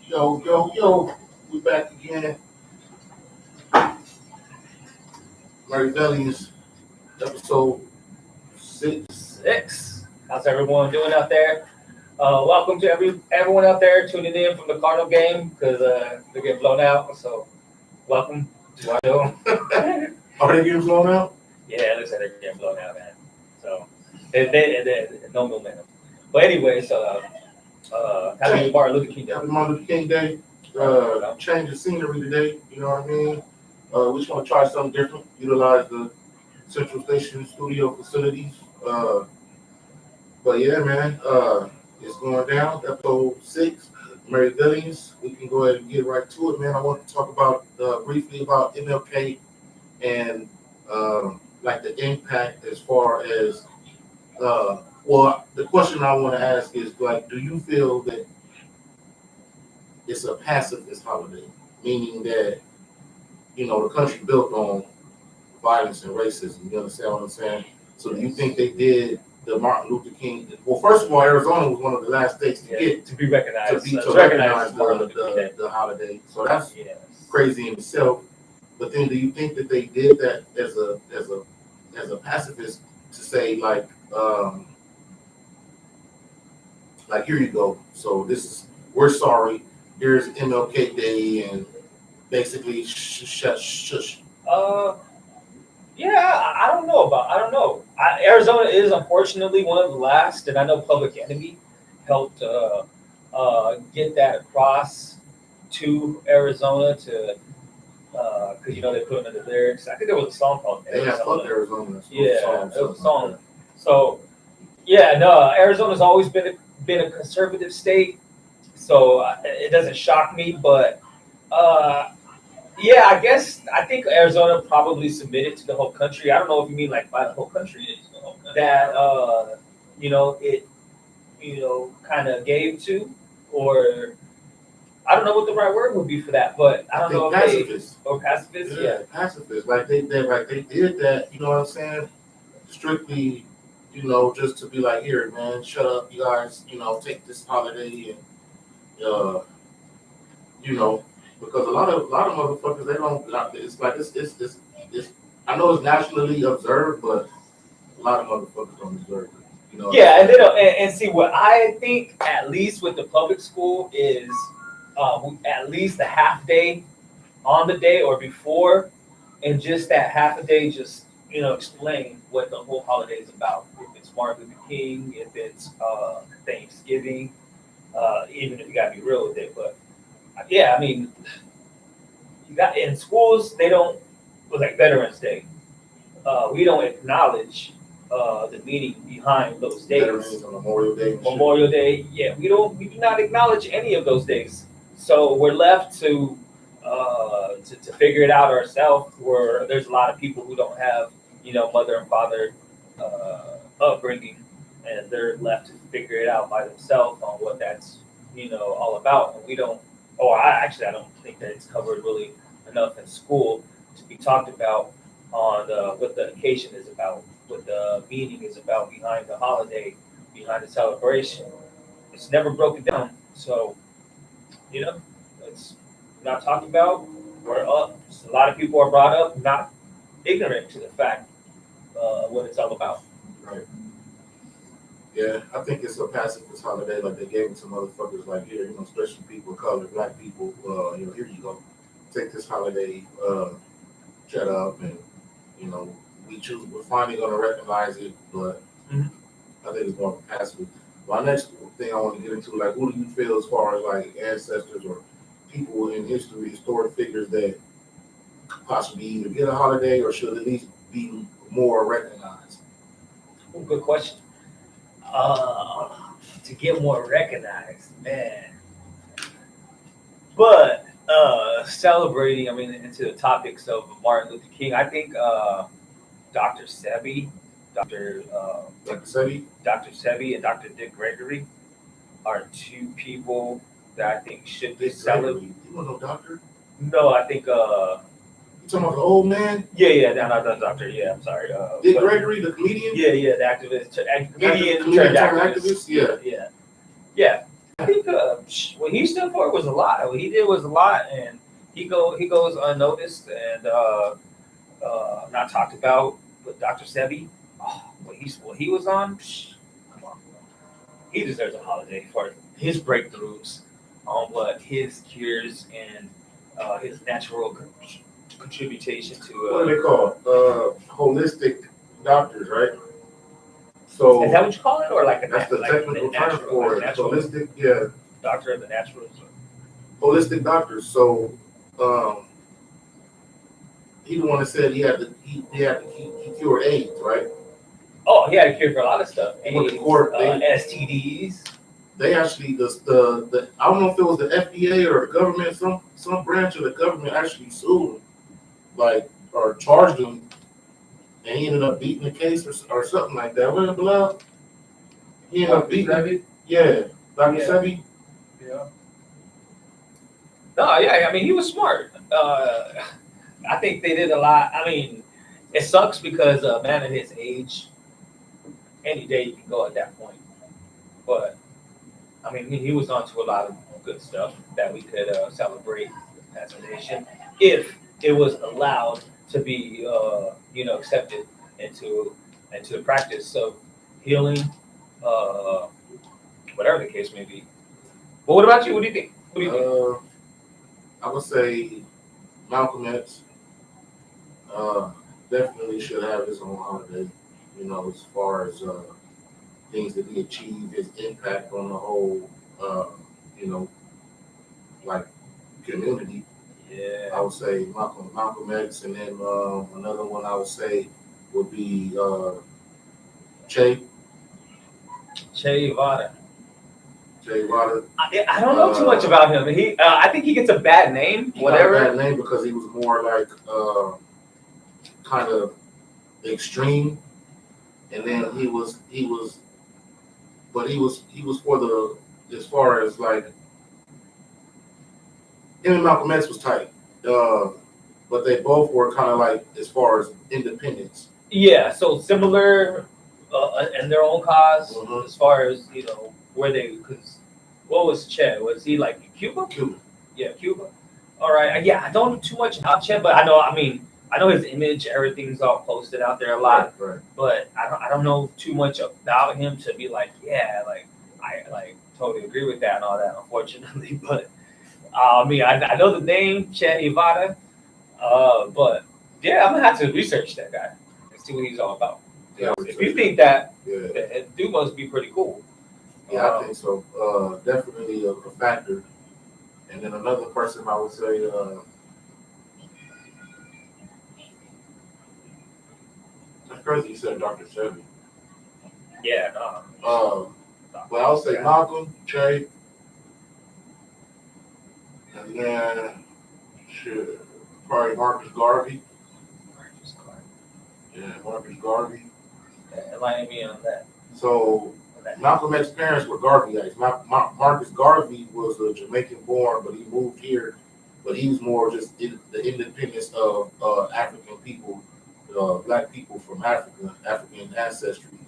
Yo, we back again. MaryValiens, episode 6. Six. How's everyone doing out there? Welcome to everyone out there tuning in from the Cardinal game because they're getting blown out. So, welcome to our show. Are they getting blown out? Yeah, it looks like they're getting blown out, man. So, they no momentum. But anyway, happy Martin Luther King Day. Happy Martin Luther King Day. Change the scenery today, you know what I mean? We just want to try something different, utilize the Central Station studio facilities. But yeah, man, it's going down. Episode 6, MaryValiens. We can go ahead and get right to it, man. I want to talk about briefly about MLK and like the impact as far as well, the question I want to ask is like, do you feel that it's a pacifist holiday, meaning that the country built on violence and racism? You understand what I'm saying? So do you think they did the Martin Luther King? Well, first of all, Arizona was one of the last states to get to be recognized, to recognize the holiday. So that's crazy in itself. But then, do you think that they did that as a pacifist to say like here you go. So we're sorry. Here's MLK Day and basically shush. Yeah, I don't know. Arizona is unfortunately one of the last, and I know Public Enemy helped get that across to Arizona to because they put them in the lyrics. I think there was a song called Arizona. Yeah, fuck Arizona. Yeah, it was a song. So yeah, no, Arizona's always been a conservative state, so it doesn't shock me, but. Yeah, I think Arizona probably submitted to the whole country. I don't know if you mean like by the whole country that it kind of gave to, or I don't know what the right word would be for that, but I don't know if pacifist. Pacifist, yeah, pacifist. Like they did that. You know what I'm saying? Strictly, just to be like, here, man, shut up, you guys. Take this holiday and because a lot of motherfuckers they don't. It's like it's I know it's nationally observed, but a lot of motherfuckers don't observe it. Yeah, and they don't. And see what I think at least with the public school is at least a half day on the day or before, and just that half a day, just explain what the whole holiday is about. If it's Martin Luther King, if it's Thanksgiving, even if you gotta be real with it, but. Yeah, I mean, you got in schools they don't like Veterans Day. We don't acknowledge the meaning behind those days. Veterans on Memorial Day, yeah, we do not acknowledge any of those days. So we're left to figure it out ourselves. Where there's a lot of people who don't have mother and father upbringing, and they're left to figure it out by themselves on what that's all about, and we don't. I don't think that it's covered really enough in school to be talked about on what the occasion is about, what the meaning is about behind the holiday, behind the celebration. It's never broken down, so it's not talked about. We're up. A lot of people are brought up not ignorant to the fact what it's all about. Right. Yeah, I think it's a pacifist holiday. Like they gave it to motherfuckers like here, especially people of color, black people. Here you go, take this holiday, shut up, and we're finally gonna recognize it. But I think it's more of a pacifist. My next thing I want to get into, like, who do you feel as far as like ancestors or people in history, historic figures that possibly either get a holiday or should at least be more recognized? Well, good question. To get more recognized, man. But celebrating, into the topics of Martin Luther King, I think Dr. Sebi, Dr. Sebi and Dr. Dick Gregory are two people that I think should be celebrated. You want no doctor? No, I think You talking about the old man? Yeah, not the doctor. Yeah, I'm sorry. Dick Gregory, the comedian? Yeah, the activist, comedian turned activist. Yeah. I think what he stood for was a lot. What he did was a lot, and he goes unnoticed and not talked about. But Dr. Sebi, what he was on, come on, he deserves a holiday for his breakthroughs on what his cures and his natural contribution to. What are they called? Holistic doctors, right? So Is that what you call it, or like a that's the like technical term for it. natural Holistic, yeah. doctor of the naturals? Holistic doctors. So he the one that said he cured AIDS, right? Oh, he had a cure for a lot of stuff. With the court, STDs. They actually the I don't know if it was the FDA or the government, some branch of the government actually sued him, like, or charged him, and he ended up beating the case or something like that. Blah, blah. He ended up beating. Yeah, Dr. Sebi. Yeah. No, yeah, I mean, he was smart. I think they did a lot. I mean, it sucks because a man at his age, any day you can go at that point. But, I mean, he was onto a lot of good stuff that we could celebrate as a nation if it was allowed to be, accepted into the practice of healing, whatever the case may be. But what about you? What do you think? What do you think? I would say Malcolm X definitely should have his own holiday. As far as things that he achieved, his impact on the whole, like community. Yeah. I would say Malcolm X, and then another one I would say would be Che Guevara. Che Guevara. I don't know too much about him. I think he gets a bad name. Whatever. Got a bad name because he was more like kind of extreme, and then he was for the, as far as like him and Malcolm X was tight, but they both were kind of like as far as independence. Yeah, so similar in their own cause, as far as where they, because what was Che? Was he like Cuba? Cuba. Yeah, Cuba. All right. Yeah, I don't know too much about Che, but I know his image. Everything's all posted out there a lot. Right. But I don't know too much about him to be like, yeah, like I totally agree with that and all that. Unfortunately, but I know the name Che Guevara. But yeah, I'm gonna have to research that guy and see what he's all about. Yeah, if you think that, dude must be pretty cool. Yeah, I think so. Definitely a factor. And then another person I would say, that's crazy you said Dr. Sebi. Yeah, no. But I would say Malcolm, Che, and then probably Marcus Garvey. Yeah, Marcus Garvey. Enlighten me on that. So Malcolm X's parents were Garveyites. Marcus Garvey was a Jamaican born, but he moved here. But he was more just the independence of African people, black people from Africa, African ancestry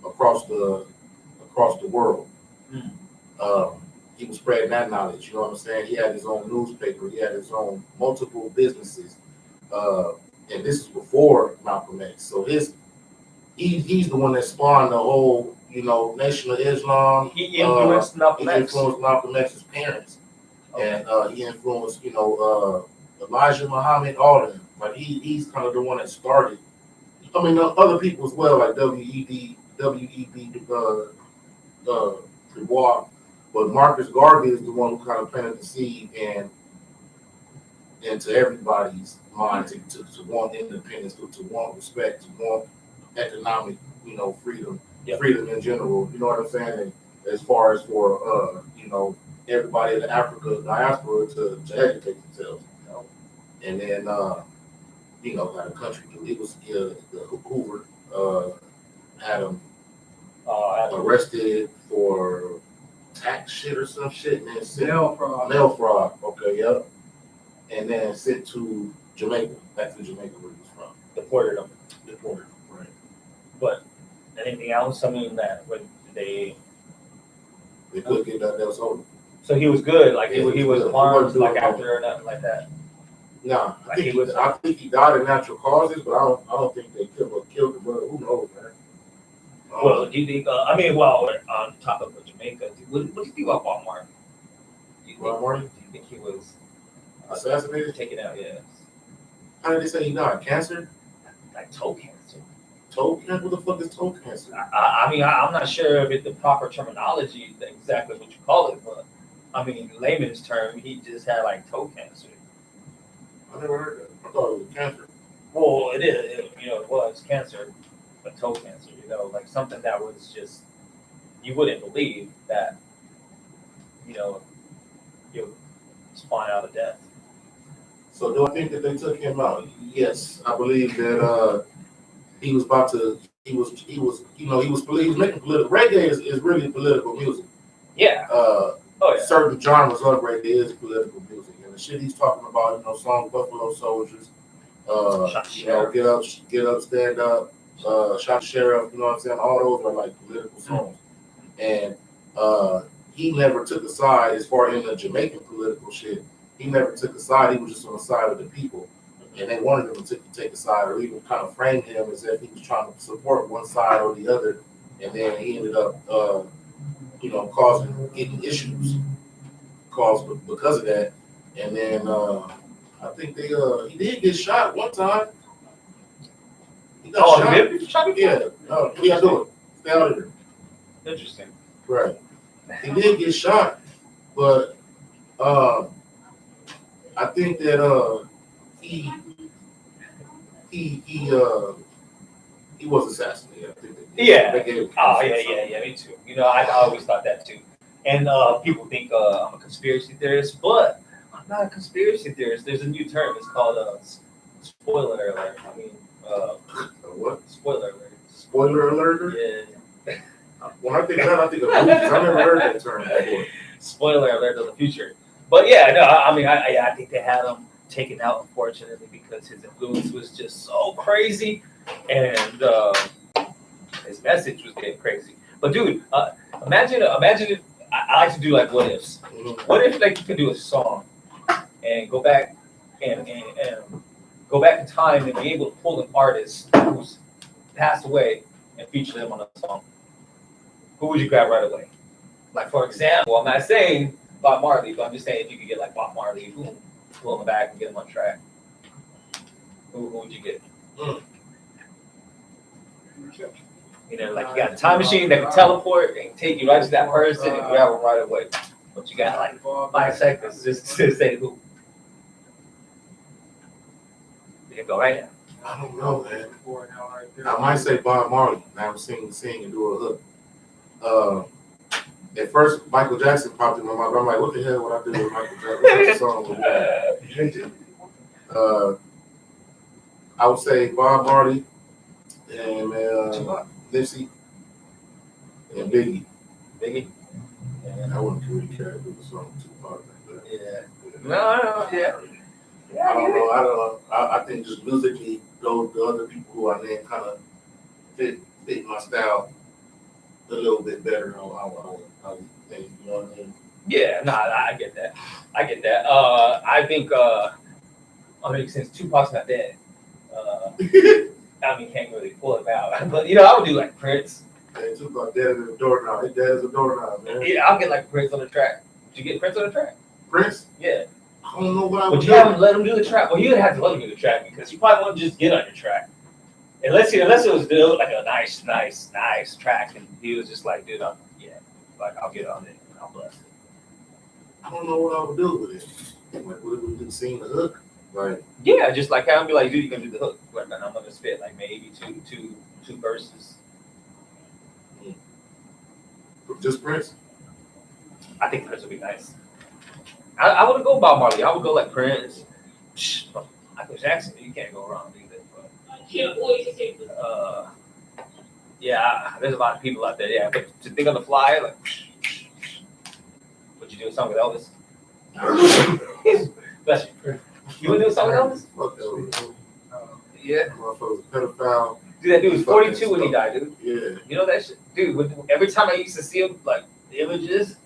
across the world. He was spreading that knowledge. You know what I'm saying? He had his own newspaper. He had his own multiple businesses. And this is before Malcolm X. So he's the one that spawned the whole, Nation of Islam. He influenced Malcolm X. He influenced Malcolm X's parents. Okay. And he influenced, Elijah Muhammad, all of them. Like he's kind of the one that started. I mean, other people as well, like W.E.B. Du Bois. But Marcus Garvey is the one who kind of planted the seed and into everybody's mind to want independence, to want respect, to want economic, freedom, freedom in general. You know what I'm saying? And as far as for everybody in the Africa diaspora to educate themselves. And then got a country. It was the Hoover had him arrested for tax shit or some shit, and then mail fraud. Okay, yep. And then sent to Jamaica, back to Jamaica where he was from. Deported him, right. But anything else? I mean, that when they could get that was over. So he was good. Like Yeah, he was good. He harmed wasn't doing like after or nothing like that. Nah, Like I think he died of natural causes, but I don't think they killed the brother. Who knows, man? Well, do you think? I mean, well, on top of Jamaica, what do you think about Bob Marley? Bob Marley? Do you think he was Assassinated? taken out? Yeah, How did they say he died? Cancer? like toe cancer. Toe cancer? What the fuck is toe cancer? I mean, I'm not sure if it's the proper terminology, exactly what you call it, but I mean, in layman's term, he just had like toe cancer. I never heard that. I thought it was cancer. Well, it is. It was cancer, but toe cancer. Like something that was just you wouldn't believe that. You spawn out of death. So do I think that they took him out? Yes, I believe that he was about to. He was making political. Reggae is really political music. Yeah. Oh yeah. Certain genres of reggae is political music, and the shit he's talking about, song Buffalo Soldiers, get up, stand up, shot the sheriff, you know what I'm saying? All those are like political songs. And he never took a side as far in the Jamaican political shit. He never took a side. He was just on the side of the people. And they wanted him to take a side, or even kind of frame him as if he was trying to support one side or the other. And then he ended up, getting issues because of that. And then I think he did get shot one time. He got shot. He did get shot before? Yeah. What are you doing? Stay out of here. Interesting. Right. He did get shot, but I think that he was assassinated. I think Yeah, me too. I always thought that too. And people think I'm a conspiracy theorist, but I'm not a conspiracy theorist. There's a new term. It's called spoiler alert. I mean, what? Spoiler alert. Spoiler alert? Yeah. When I think of that, I think of movies. I've never heard that term before. Spoiler alert of the future. But yeah, no, I mean, I think they had him taken out, unfortunately, because his influence was just so crazy, and his message was getting crazy. But dude, imagine if I like to do like what ifs. Mm-hmm. What if like you could do a song and go back and go back in time and be able to pull an artist who's passed away and feature them on a song? Who would you grab right away? Like for example, I'm not saying Bob Marley, but I'm just saying if you could get like Bob Marley, boom, pull him back and get him on track. Who would you get? Like you got a time machine that can teleport and take you right to that person and grab him right away. But you got like 5 seconds just to say who. You can go right now. I don't know, man. I might say Bob Marley. Now I'm sing and do a hook. At first, Michael Jackson popped in my mind. I'm like, what the hell would I do with Michael Jackson? What song I would say Bob Marley and Nipsey and Biggie. Yeah, I wouldn't really care if it was song Tupac like that. Yeah. No, yeah. I don't know. I think just musically, those the other people who I named kind of fit my style a little bit better. I would think, you know what I mean? Yeah, I get that. I think, since Tupac's not dead, can't really pull him out. But, I would do like Prince. Hey, Tupac dead as a doorknob. His dad is a doorknob, man. Yeah, I'll get like Prince on the track. Would you get Prince on the track? Prince? Yeah. I don't know what I would do. Would you let him do the track? Well, you'd have to let him do the track because you probably wouldn't just get on your track. Unless it was like a nice track, and he was just like, dude, I'll get on it and I'll bless it. I don't know what I would do with it. Like, would we do sing the hook? Right. Yeah, just like I'd be like, dude, you're gonna do the hook. Like, man, I'm gonna spit like maybe two verses. Just Prince? I think Prince would be nice. I wouldn't go Bob Marley. I would go like Prince. Michael Jackson, you can't go wrong either. There's a lot of people out there. Yeah, but to think on the fly, like, would you do a song with Elvis? Bless you. You would do a song with Elvis? Fuck Elvis. Yeah. Motherfucker's a pedophile. Dude, that dude was 42 when he died, dude. Yeah. You know that shit? Dude, every time I used to see him, like, images,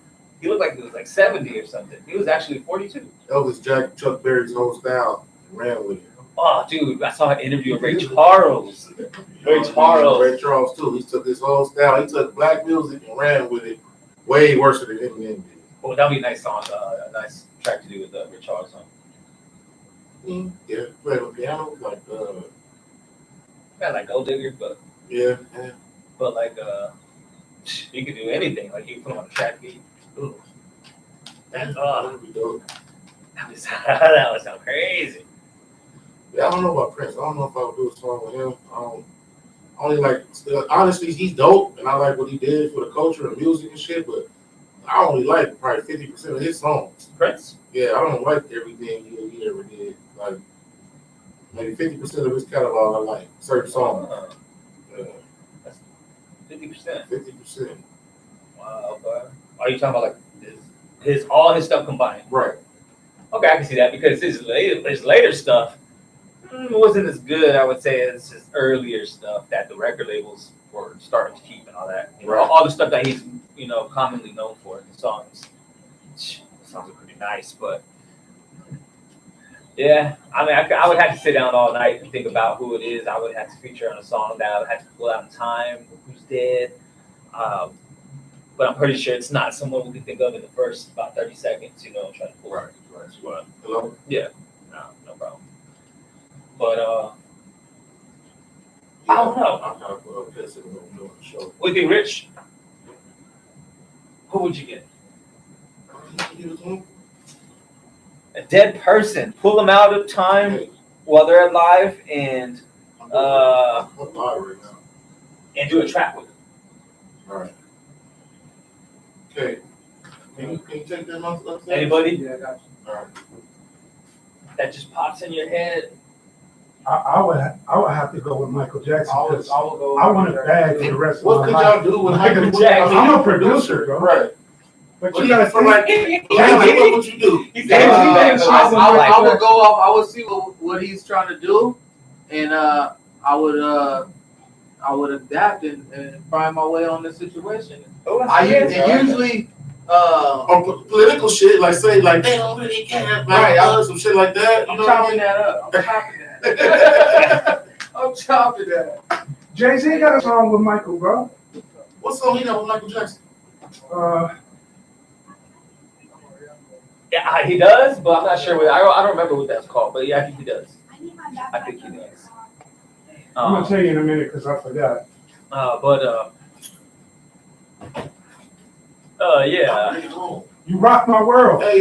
He looked like he was like 70 or something. He was actually 42. Elvis Jack Chuck Berry's whole style and ran with it. Oh, dude, I saw an interview of Ray Charles. Ray Charles. Ray Charles too. He took his whole style. He took black music and ran with it way worse than Eminem did. Well, that'd be a nice song, a nice track to do with Ray Charles song. Yeah, played on piano like Kind of like Gold Digger, but yeah. but like he could do anything. Like you put him on a track beat. Ooh. That's That'd be dope. that would sound crazy. Yeah, I don't know about Prince. I don't know if I would do a song with him. I only like honestly, he's dope, and I like what he did for the culture and music and shit. But I only like probably 50% of his songs. Prince? Yeah, I don't like everything he ever did. Like maybe 50% of his catalog, I like certain songs. That's 50%. 50%. Wow, but are you talking about like his all his stuff combined? Right. Okay, I can see that because his later stuff wasn't as good, I would say, as his earlier stuff that the record labels were starting to keep and all that. You know, Right. all the stuff that he's commonly known for in the songs. Songs are pretty nice, but yeah, I mean, I would have to sit down all night and think about who it is I would have to feature on a song that I would have to pull out in time, who's dead. But I'm pretty sure it's not someone we can think of in the first about 30 seconds, trying to pull. Right. Right. Hello? Yeah, no problem. But I don't know. I'm kind of pissed at him doing the show. Would you be rich? Who would you get? A dead person. Pull them out of time while they're alive and I'm live right now. and do a track with them. All right. Okay. Can you take that off? Anybody Yeah, I got you. All right. that just pops in your head? I would have to go with Michael Jackson because I will go. I want to bag for the rest of What my could life. y'all do with Michael Michael Jackson? I'm a producer, bro. Right. But you gotta for think, like, what would you do? He's Yeah, I would go off. I would see what he's trying to do, and I would adapt and find my way on the situation. Usually, On political shit, like say, like they don't really care about Right, us, some shit like that. You I'm know what I chopping mean? that up. I'm chopping that. I'm chopping that. Jay-Z got a song with Michael, bro. What song he got with Michael Jackson? Yeah, he does, but I'm not sure. I don't remember what that's called, but yeah, I think he does. I think he does. I'm gonna tell you in a minute because I forgot. Yeah. You rock my world. Hey,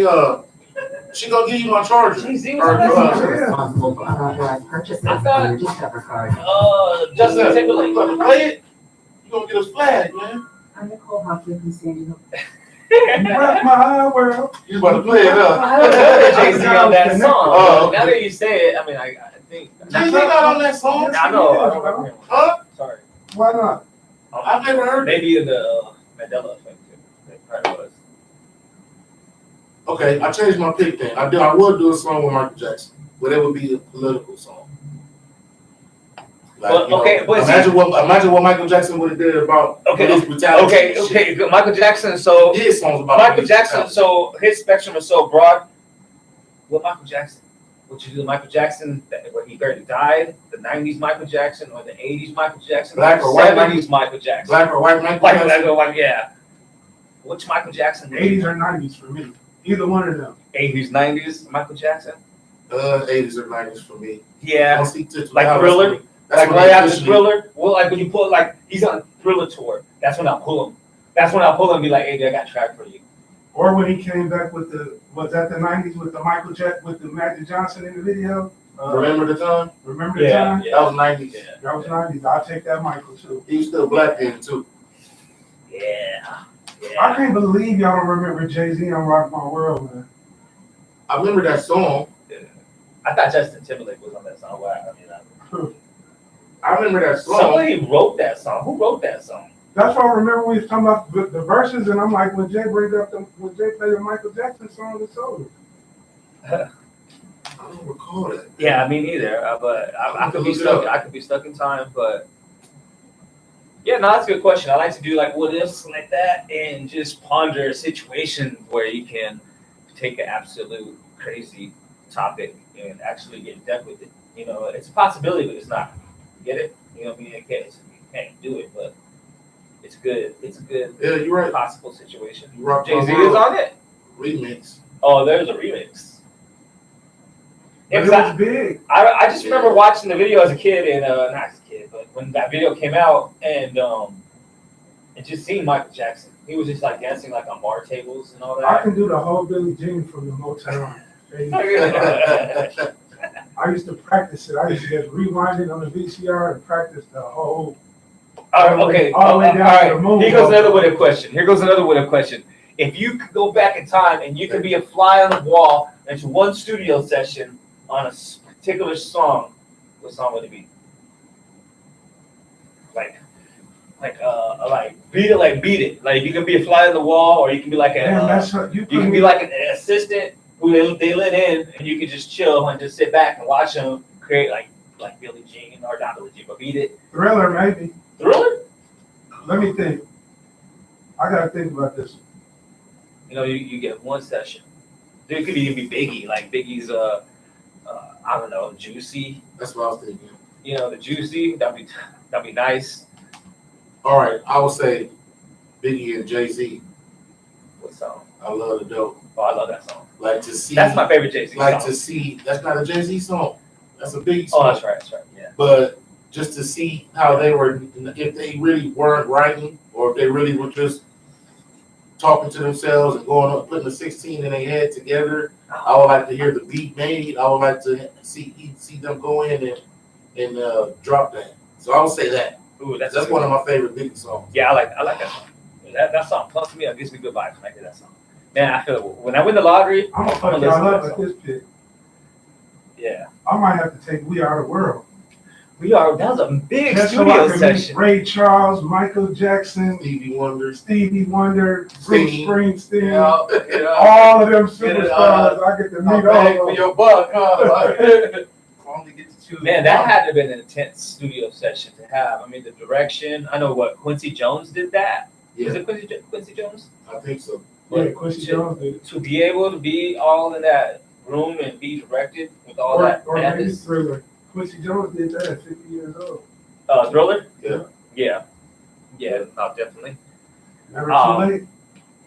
she gonna give you my charger. Jay-Z Or, was on that song. Responsible for unauthorized purchases I of thought- your Discover card. Justin Timberlake. You gonna play it? You gonna get us flagged, man. I'm Nicole Hoffman from Sandy Hook. You rock my world. You about to play it up. I don't know Jay-Z on that song. Oh, okay. Now that you say it, I mean, I think. Jay-Z not on that song. I know. I don't remember him. Huh? Sorry. Why not? I've never heard it. Maybe in the Mandela effect too. It probably was. Okay, I changed my pick then. I would do a song with Michael Jackson, but it would be a political song. Like, Well, okay, but imagine what Michael Jackson would have did about police brutality. Okay. Good. Michael Jackson. So His songs about Michael police Jackson. brutality. So his spectrum is so broad. What Michael Jackson? Would you do Michael Jackson where he barely died? The '90s Michael Jackson or the '80s Michael Jackson? Black the or white '70s Michael Jackson? Black or white Michael Jackson? Yeah. Which Michael Jackson? 80s or 90s for me. Either one of them. 80s, 90s Michael Jackson. 80s or 90s for me. I Yeah. don't see Tits Like Without Us. Thriller. That's Like when right they after officially- Thriller. Well, like when you pull like he's on Thriller tour. That's when I'll pull him. That's when I'll pull him and be like, hey, I got a track for you. Or when he came back with was that the 90s with the with the Magic Johnson in the video? Remember the time? Remember the time? That was 90s. Yeah. That was 90s. I'll take that Michael too. He was still black then too. Yeah. I can't believe y'all don't remember Jay-Z on Rock My World, man. I remember that song. I thought Justin Timberlake was on that song. Wow. I remember that song. Somebody wrote that song. Who wrote that song? That's why I remember we was talking about the verses, and I'm like, when Jay played the Michael Jackson song, it's over. I don't recall that. Yeah, me neither. But I could be stuck. I could be stuck in time. But Yeah, no, that's a good question. I like to do like what ifs like that and just ponder a situation where you can take an absolute crazy topic and actually get in depth with it. You know, it's a possibility, but it's not. You get it? You know what I mean? You can't do it, but it's good. It's a good Yeah, you're right. possible situation. You rock Jay-Z my is world. on it. Remix. Oh, there's a remix. But Yeah, it 'cause was big. I just remember watching the video as a kid, and not as a kid, but when that video came out, and just seeing Michael Jackson, he was just like dancing like on bar tables and all I that. can do the whole Billie Jean from the Motown. I used to practice it. I used to just rewind it on the VCR and practice the whole. Okay, all the way down all to the moon. Here goes another what if question. Here goes another what if question. If you could go back in time and you could be a fly on the wall into one studio session on a particular song, what song would it be? Like beat it. Like you can be a fly on the wall, or you can be like Damn, that's what you can be like an assistant who they let in, and you can just chill and just sit back and watch them create like Billie Jean or not Billie Jean, but Beat It. Thriller, maybe. Thriller? Let me think. I gotta think about this. You know, you get one session. It could even be Biggie, like Biggie's I don't know, Juicy. That's what I was thinking. You know, the Juicy, that'd be nice. All right, I would say Biggie and Jay-Z. What song? I love the dope. Oh, I love that song. Like to see. That's my favorite Jay-Z Like song. to see. That's not a Jay-Z song. That's a Biggie song. Oh, that's right, yeah. But just to see how they were, if they really weren't writing, or if they really were just talking to themselves and going up, putting the 16 in their head together. I would like to hear the beat made. I would like to see them go in and drop that. So I would say that. Ooh, That's one of my favorite Biggie songs. Yeah, I like that song. That song plus me, it gives me good vibes when I hear that song. Man, I feel when I win the lottery, I'm gonna fuck listen y'all to up that at song. this pit. Yeah. I might have to take We Are the World. That was a big Just so studio I can meet session. Ray Charles, Michael Jackson, Stevie Wonder. Bruce Springsteen, Yeah. all of them Get it, superstars. I get to meet I'm all paying of for them. your buck, huh? Only get to choose. Man, that had to have been an intense studio session to have. I mean, the direction. I know what Quincy Jones did that. Was Yeah, it Quincy Jones? I think so. Yeah, Quincy Jones did it. To be able to be all in that room and be directed with all that Or maybe madness. Thriller. Quincy Jones did that at 50 years old. Thriller? Yeah. Yeah, no, definitely. Never too late.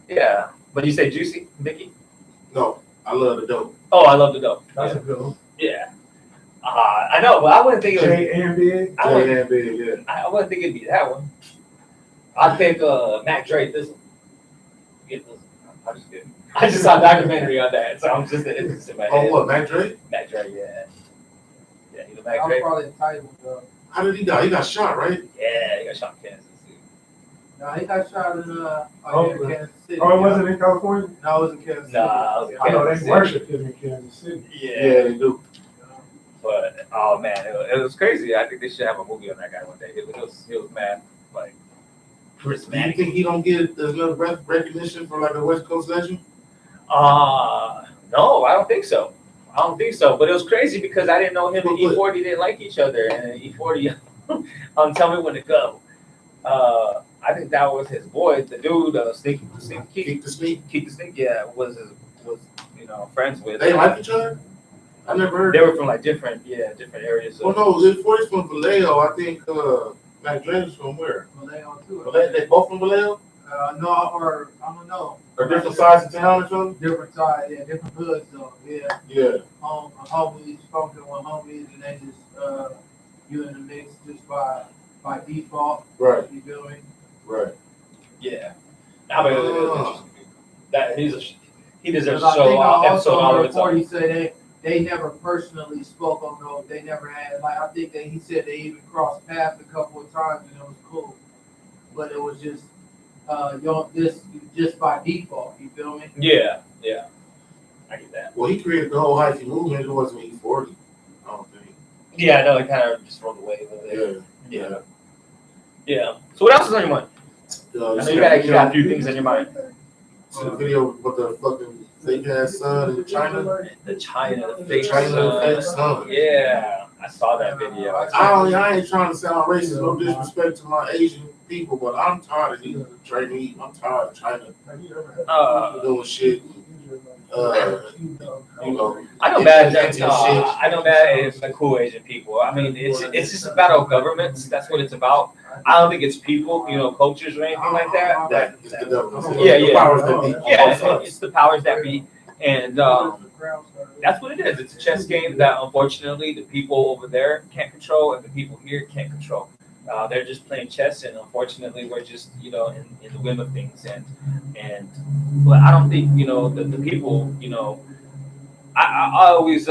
Yeah. But you say Juicy, Mickey? No, I love the dope. Oh, I love the dope. That's Yeah. a good one. Yeah. I know, but I wouldn't think it was. J and Big. I wouldn't, Yeah, big, yeah. I wouldn't think it'd be that one. I'd pick Mac Dre this one. Get this one. I'm just kidding. I just saw a documentary on that, so I'm just it's in my head. Oh, what, Mac Dre? Mac Dre, yeah. Yeah, he's a Mac I'm Dre. probably entitled though. How did he die? He got shot, right? Yeah, he got shot in Kansas City. No, he got shot in Oakland. Kansas City. Oh, it wasn't in California? No, it was in Kansas City. Nah, it was in I know Kansas they City. worship him in Kansas City. Yeah. they do. But oh man, it was crazy. I think they should have a movie on that guy one day. It was mad, like Do you charismatic. think he don't get enough recognition for like a West Coast legend? No, I don't think so. But it was crazy because I didn't know him and E40 didn't like each other, and E40, tell me when to go. I think that was his boy, the dude, Keep the sneak. Keep the Sneak. Yeah, was friends with. They like each other? I never heard. They were from like different areas. Well, no, if 40's from Vallejo, I think Mac Dre's from where? Vallejo too. Vallejo, they both from Vallejo? No, or I don't know. Or different sides of town or something? Different side, yeah, different hoods though. Yeah. Yeah. Homies, function with homies, and they just you in the mix just by default. Right, You feel me? right. Yeah. I mean, that he deserves Because to I show think off I episode also all of heard its own. 40 say they never personally spoke on no. They never had like I think he said they even crossed paths a couple of times and it was cool, but it was just this just by default. You feel me? Yeah. I get that. Well, he created the whole hyphy movement. It wasn't E40, I don't think. Yeah, I know. It kind of just rolled away with it. Yeah. Yeah. So what else is on your mind? I know you got a few things on your mind. See the video with the fucking fake ass son in China? The China The fake China fake son. son. Yeah, I saw that video. I ain't trying to sound racist, no disrespect to my Asian people, but I'm tired of these Chinese. I'm tired of China doing shit. You know, I know bad. shit. I know bad is the cool Asian people. I mean, it's just a battle of governments. That's what it's about. I don't think it's people, cultures or anything like that. That is the government. Yeah, The yeah. powers that be. Yeah, it's the powers that be, and that's what it is. It's a chess game that unfortunately the people over there can't control, and the people here can't control. They're just playing chess, and unfortunately, we're just in the whim of things. But I don't think the people. I always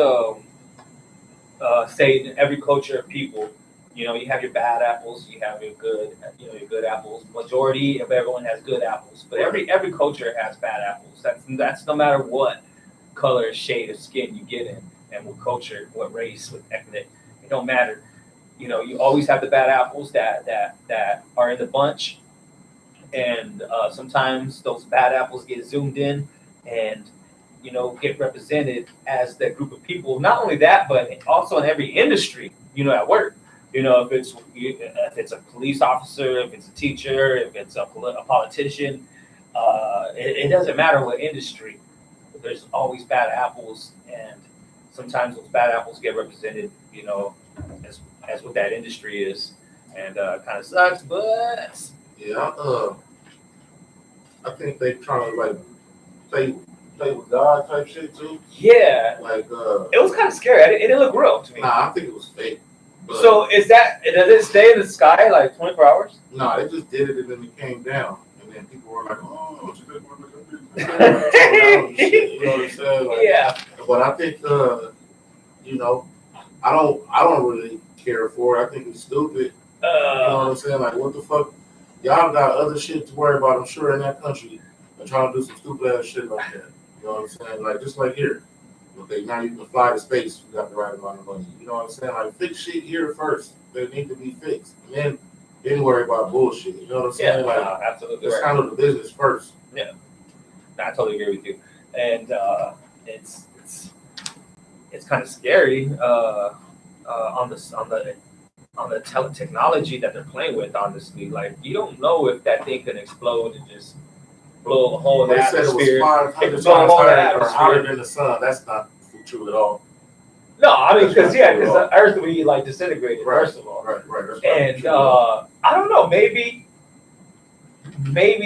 say in every culture of people, you have your bad apples, you have your good apples. Majority of everyone has good apples, but every culture has bad apples. That's no matter what color, shade of skin you get in, and what culture, what race, what ethnic. It don't matter. You always have the bad apples that are in the bunch, and sometimes those bad apples get zoomed in and get represented as that group of people. Not only that, but also in every industry, at work. If it's a police officer, if it's a teacher, if it's a politician, it doesn't matter what industry. There's always bad apples, and sometimes those bad apples get represented, as what that industry is, and kind of sucks. But Yeah, I think they trying to like play with God type shit too. yeah, Like it was kind of scary. It didn't look real to me. I think it was fake. But So does it stay in the sky like 24 hours? no, they just did it and then it came down, and then people were like, "Oh, it's good." You know what I'm saying? Like, Yeah. but I think I don't really care for it. I think it's stupid. You know what I'm saying? Like, what the fuck? Y'all got other shit to worry about, I'm sure, in that country. They're trying to do some stupid ass shit like that. You know what I'm saying? Like, just like here. Okay, now you can fly to space. You got the right amount of money. You know what I'm saying? Like, fix shit here first. They need to be fixed. And then worry about bullshit. You know what I'm Yeah, saying? Like, absolutely let's right. handle the business first. Yeah, I totally agree with you. And it's kind of scary on the technology that they're playing with. Honestly, like you don't know if that thing can explode and just blow a hole in the They said it atmosphere. was 500 It times could blow a hole in the hotter atmosphere. than the sun. That's not true at all. No, I mean because That's not the Earth would be like disintegrated Right. first of all. Right. That's not And true at all. I don't know, maybe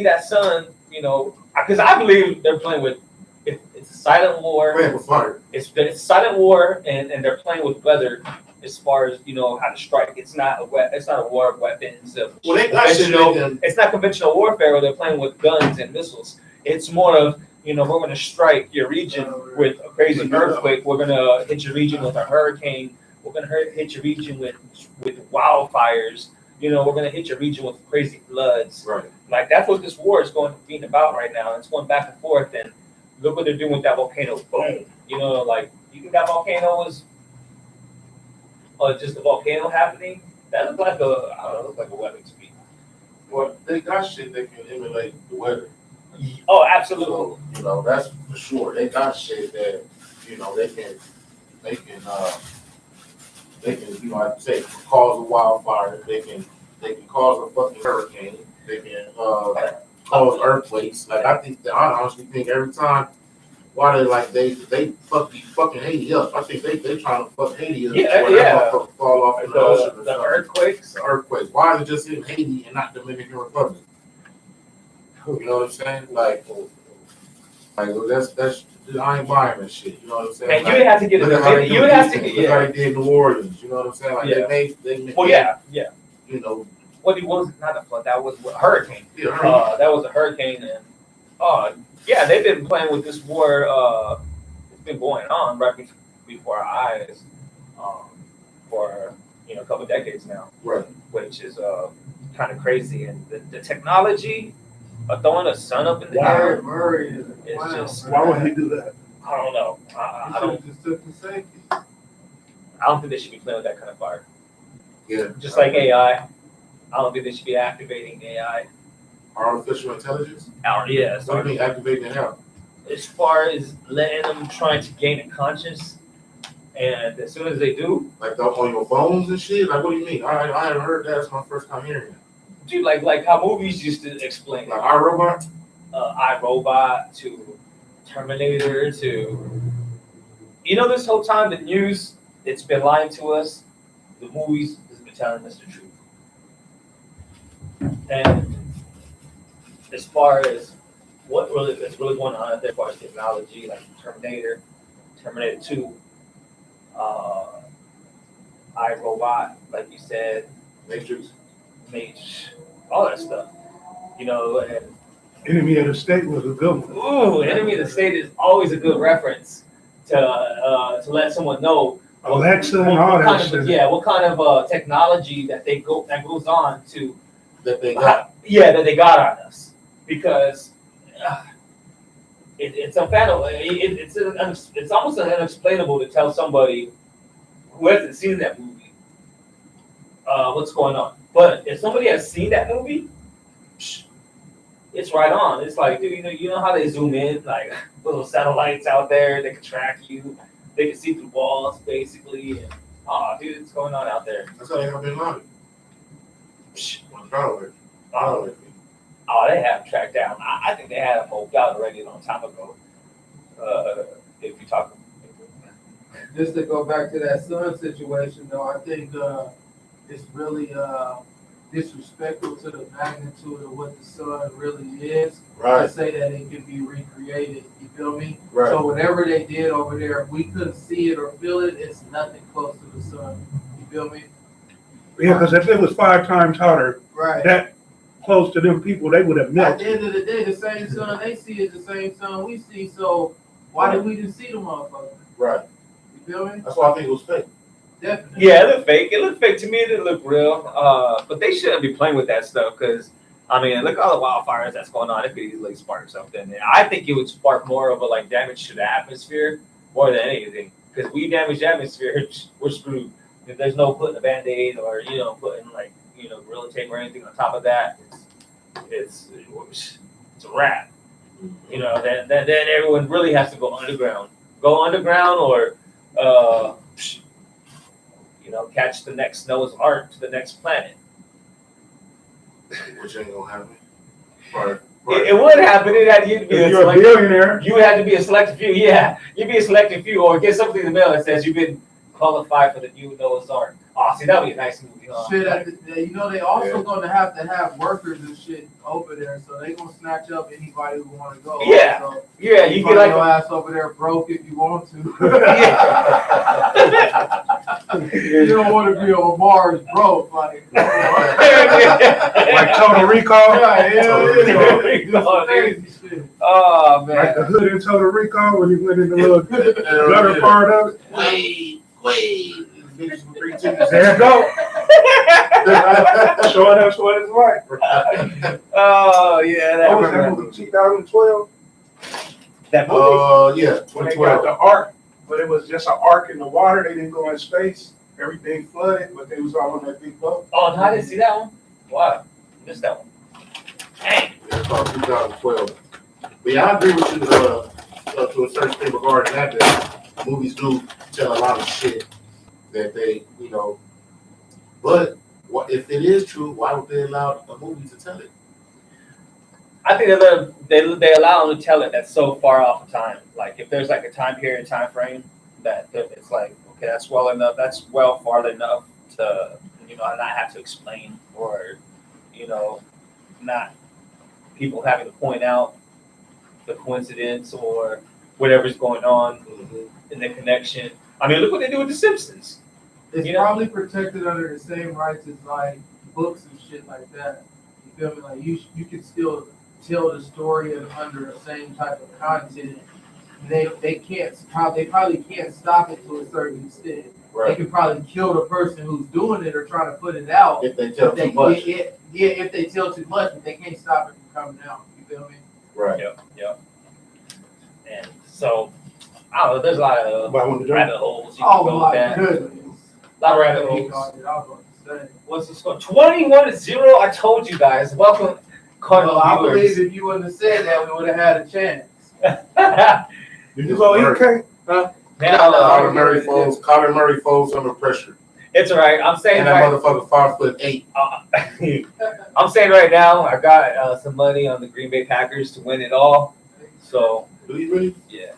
that sun, because I believe they're playing with it's a silent war. Playing with fire. It's silent war, and they're playing with weather as far as how to strike. It's not a war of weapons. Well, they got shit they can. It's not conventional warfare where they're playing with guns and missiles. It's more of we're going to strike your region with a crazy earthquake. We're going to hit your region with a hurricane. We're going to hit your region with wildfires. We're going to hit your region with crazy floods. Right. Like that's what this war is being about right now. It's going back and forth, and look what they're doing with that volcano. Boom. Like you think that volcano was just a volcano happening? That looked like a weapon to me. Well, they got shit that can emulate the weather. Oh, absolutely. So, that's for sure. They got shit that, they can, like you say, cause a wildfire. They can cause a fucking hurricane. They can cause earthquakes. Like I honestly think every time, why they fucking Haiti up. I think they trying to fuck Haiti up. Yeah. Fall off in the ocean. The earthquakes. The earthquakes. Why is it just in Haiti and not Dominican Republic? You know what I'm saying? Like that's I ain't buying that shit. You know what I'm saying? And you would have to get Look at how it. You would have to get Look how they did New Orleans. You know what I'm saying? Like Yeah. they made. Well, yeah. What it was not a flood. That was a hurricane. Yeah, That was a hurricane, and yeah, they've been playing with this war. It's been going on right before our eyes for a couple of decades now. Right. Which is kind of crazy, and the technology of throwing a sun up in the air. It's just. Why would he do that? I don't know. I don't think they should be playing with that kind of fire. Yeah. Just like AI, I don't think they should be activating AI. Artificial intelligence. Yeah, What do you mean activating it how? as far as letting them trying to gain a conscience, and as soon as they do, Like on your phones and shit. Like what do you mean? I haven't heard that. It's my first time hearing it. dude, like how movies used to explain, Like our robot. iRobot to Terminator to, this whole time the news, it's been lying to us. The movies has been telling us the truth. And as far as what really is really going on out there, as far as technology, like Terminator 2, iRobot, like you said, Matrix. all that stuff, and Enemy of the State was a good one. ooh, Enemy of the State is always a good reference to let someone know Alexa and all that shit. what kind of technology that goes on to That they got. that they got on us, because it's unfathomable. It's almost unexplainable to tell somebody who hasn't seen that movie what's going on. But if somebody has seen that movie, it's right on. It's like, dude, you know how they zoom in, like little satellites out there, they can track you, they can see through walls, basically. And, dude, it's going on out there. That's how they have been lying. They have tracked down. I think they had them moved out already a long time ago. If you talk. Just to go back to that son situation, though, I think it's really disrespectful to the magnitude of what the sun really is. Right. To say that it can be recreated. You feel me? Right. So whatever they did over there, if we couldn't see it or feel it, it's nothing close to the sun. You feel me? Yeah, because if it was 5 times hotter, Right. that close to them people, they would have At melted. the end of the day, the same sun they see is the same sun we see. So why did we just see the motherfucker? Right. You feel me? That's why I think it was fake. Definitely. Yeah, it looked fake. It looked fake to me. It didn't look real. But they shouldn't be playing with that stuff, because look at all the wildfires that's going on. It could easily spark something. And I think it would spark more of a damage to the atmosphere more than anything. Because we damage the atmosphere, we're screwed. If there's no putting a Band-Aid or putting Gorilla Tape or anything on top of that, it's a wrap. Then everyone really has to go underground. Go underground or catch the next Noah's Ark to the next planet. Which ain't gonna happen. Right. It would happen. It had you to be If you're a billionaire, you had to be a selected few. Yeah, you'd be a selected few, or get something in the mail that says you've been qualified for the new Noah's Ark. Oh, see, that'd be a nice movie. Shit, they also gonna have to have workers and shit over there, so they gonna snatch up anybody who want to go. Yeah. So Yeah, you get like your ass over there broke if you want to. You don't want to be on Mars broke, like Total Recall. Oh man, Like the hood in Total Recall when he went in the little gutter part of it. Wait. There you go. Showing us what it's like. Oh yeah, What was that movie, 2012? That movie. Yeah, When they 2012. got the ark, but it was just an ark in the water. They didn't go in space. Everything flooded, but they was all on that big boat. Oh, no, I didn't see that one. Wow, missed that one. Dang. It's called 2012. But yeah, I agree with you to a certain extent regarding that movies do tell a lot of shit that they, but if it is true, why would they allow a movie to tell it? I think they allow them to tell it that's so far off of time. Like if there's like a time period, time frame that it's like, okay, that's well enough, that's well far enough to not have to explain, or not people having to point out the coincidence or whatever's going on in the connection. I mean, look what they do with The Simpsons. it's probably protected under the same rights as like books and shit like that. You feel me? Like you can still tell the story under the same type of content. They probably can't stop it to a certain extent. Right. They can probably kill the person who's doing it or trying to put it out. If they tell too much. If they tell too much, but they can't stop it from coming out. You feel me? Right. Yep. And so, I don't know, there's a lot of rabbit holes you can go with that. Goodness. A lot of rabbit holes. What's the score? 21-0. I told you guys. Welcome, Cardinal Well, I viewers. believe if you wouldn't have said that, we would have had a chance. You go, EK? Now, Colin Murray folds under pressure. It's all right. I'm saying And that right. motherfucker 5'8". I'm saying right now, I got some money on the Green Bay Packers to win it all. So Do you really? yeah,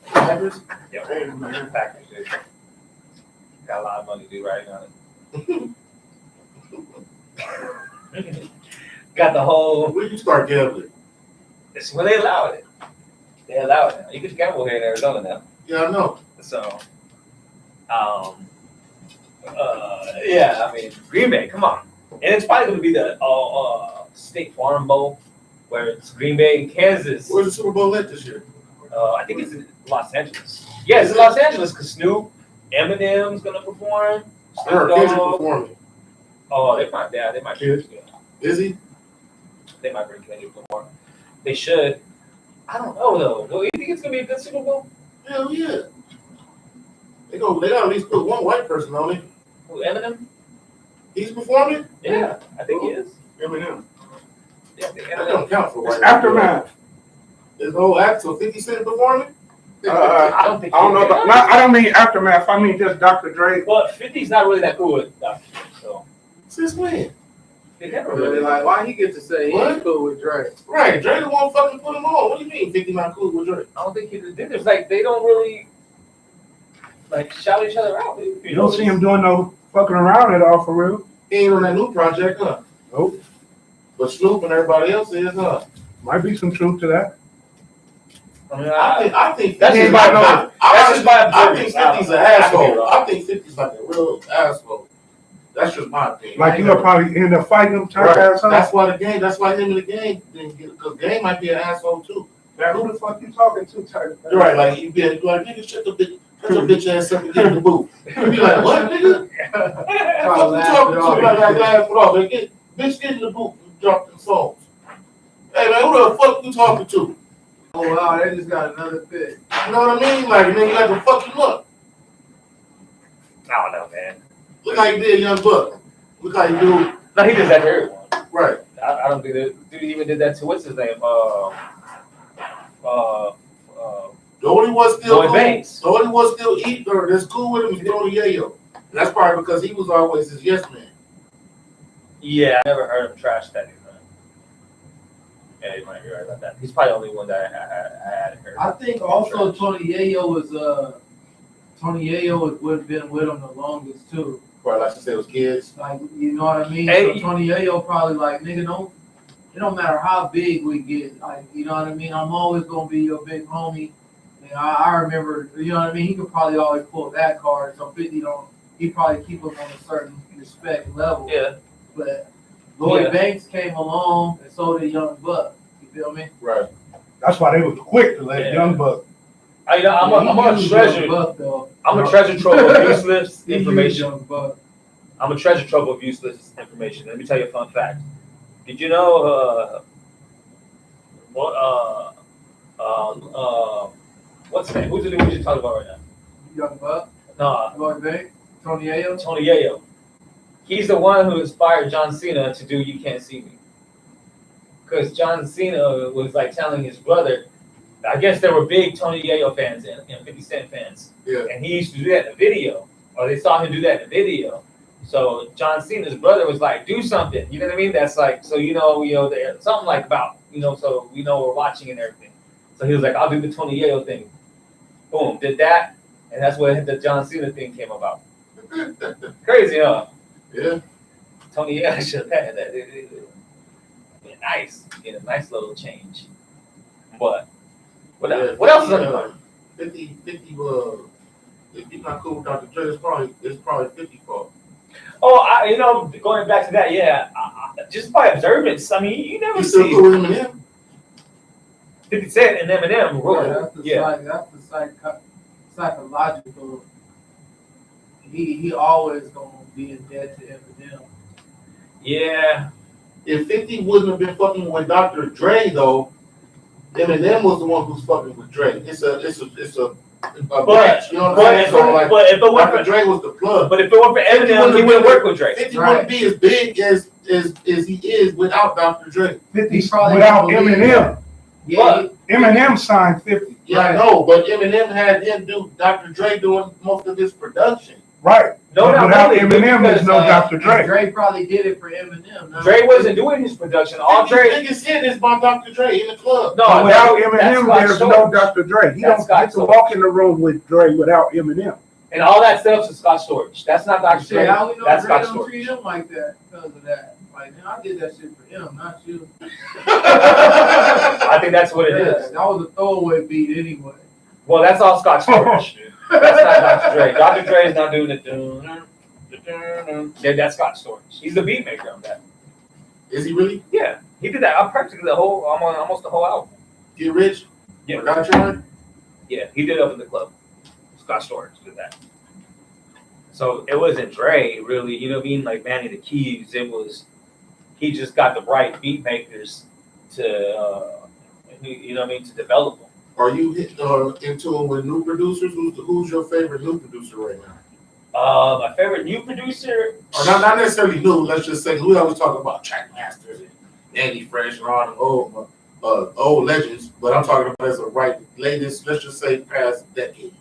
Packers? yeah, Packers. Dude. Got a lot of money, dude, right on it. Got the whole. When you start gambling? It's when they allowed it. They allowed it. You can gamble here in Arizona now. Yeah, I know. So, yeah, I mean, Green Bay, come on. And it's probably going to be the State Farm Bowl, where it's Green Bay and Kansas. Where's the Super Bowl at this year? I think it's in Los Angeles. Yeah, it's in Los Angeles because Snoop, Eminem's going to perform. I heard Snoop Kendrick Dogg. performing. Oh, they might, yeah, they might. Is he? They might bring Kendrick Lamar. They should. I don't know though. Do you think it's gonna be a good Super Bowl? Hell yeah. They gotta at least put one white person on it. Who, Eminem? He's performing? Yeah, I think he is. Eminem. Yeah, I think That Eminem. don't count for white people. Aftermath. This whole act, so 50 Cent performing? I don't think. I don't know. I don't mean Aftermath. I mean just Dr. Dre. Well, 50's not really that cool with Dr. Dre, so Since when? they never Really, really. like, why he get to say he What? ain't cool with Dre? Right, Dre the one fucking put him on. What do you mean 50 not cool with Dre? I don't think he did. There's like they don't really like shout each other out. Dude. You don't see him doing no fucking around at all for real. He ain't on that new project, huh? Nope. But Snoop and everybody else is, huh? Might be some truth to that. I mean, I think That's just my opinion. That's just my I think opinion. 50's an I could be asshole. wrong. I think 50's like a real asshole. That's just my opinion. Like you'll probably end up fighting him, turn Right. ass up. That's why him and the gang didn't get it, because gang might be an asshole too. Now who the fuck you talking to, type? You're right, like you be like, nigga, shut your bitch ass up and get in the booth. You be like, what, nigga? What you talking to? Like, laugh it off. Like, bitch, get in the booth and drop them songs. Hey man, who the fuck you talking to? Oh wow, they just got another pick. You know what I mean? Like, and then you have to fuck him up. I don't know, man. Look how you did, Young Buck. Look how you do. No, he does that to everyone. Right. I don't think that dude even did that to what's his name? The only one still Lloyd cool. Banks. The only one still eat or that's cool with him is Tony Yayo. And that's probably because he was always his yes man. Yeah, I never heard him trash that dude. Man. Yeah, you might be right about that. He's probably the only one that I hadn't heard. I think also Tony Yayo would have been with him the longest too. Probably like to say it was kids. Like, you know what I mean? Hey. So Tony Yayo probably like, nigga, it don't matter how big we get. Like, you know what I mean? I'm always gonna be your big homie. And I remember, you know what I mean? He could probably always pull that card. So 50 he probably keep him on a certain respect level. Yeah. But Lloyd Yeah. Banks came along and so did Young Buck. You feel me? Right. That's why they was quick to let Yeah. Young Buck. I'm a He treasure. Young Buck, though. I'm a treasure trove of useless He used information. Young Buck. I'm a treasure trove of useless information. Let me tell you a fun fact. Did you know what's his name? Who's the dude we just talked about right now? Young Buck, No, Lloyd Banks, Tony Yayo. Tony Yayo. He's the one who inspired John Cena to do "You Can't See Me." Because John Cena was like telling his brother, I guess there were big Tony Yayo fans and 50 Cent fans. Yeah. And he used to do that in a video, or they saw him do that in a video. So John Cena's brother was like, do something. You know what I mean? That's like, so something like about, so we know we're watching and everything. So he was like, I'll do the Tony Yayo thing. Boom, did that. And that's where the John Cena thing came about. Crazy, huh? Yeah. Tony Yayo should have had that. Nice. Get a nice little change. But what else is on your mind? 50, if you're not cool with Dr. Dre, it's probably 50 fault. Oh, going back to that, yeah. Just by observance, I mean, you never You still see cool with Eminem? 50 Cent and Eminem. That's the psychological. He always gonna be in debt to Eminem. Yeah. If 50 wouldn't have been fucking with Dr. Dre though, Eminem was the one who's fucking with Dre. It's a match, you know what I'm saying? So like, but if it weren't Dr. for Dre was the plug. But if it weren't for Eminem, he wouldn't work with Drake. 50 wouldn't be as big as he is without Dr. Dre. 50 probably without don't believe Eminem. Yeah, Eminem signed 50. Yeah, I know, but Eminem had him do Dr. Dre doing most of his production. Right. No, But not without really, Eminem, there's because, no Dr. Dre. Dre probably did it for Eminem. No? Dre wasn't doing his production. All Dre. Niggas said this by Dr. Dre in the club. No, But without that's Eminem, Scott there's no Storch. Dr. Dre. He That's don't Scott get to Storch. walk in the room with Dre without Eminem. And all that stuff's a Scott Storch. That's not Dr. Dre. Shit, how we know That's Dre Scott don't treat Storch. him like that because of that? Like, man, I did that shit for him, not you. I think that's what it is. That was a throwaway beat anyway. Well, that's all Scott Storch. That's not Dr. Dre. Dr. Dre is not doing the. Yeah, that's Scott Storch. He's the beat maker of that. Is he really? Yeah, he did that. I'm practically the whole, almost the whole album. Get Rich? Yeah. Or Got Your? Yeah, he did Up in the Club. Scott Storch did that. So it wasn't Dre, really. You know what I mean? Like Manny the Keys. It was. He just got the right beat makers to, you know what I mean, to develop them. Are you into it with new producers? Who's your favorite new producer right now? My favorite new producer. Or not necessarily new. Let's just say we always talk about track masters and Andy Fresh and all the old legends. But I'm talking about as a latest. Let's just say past decade.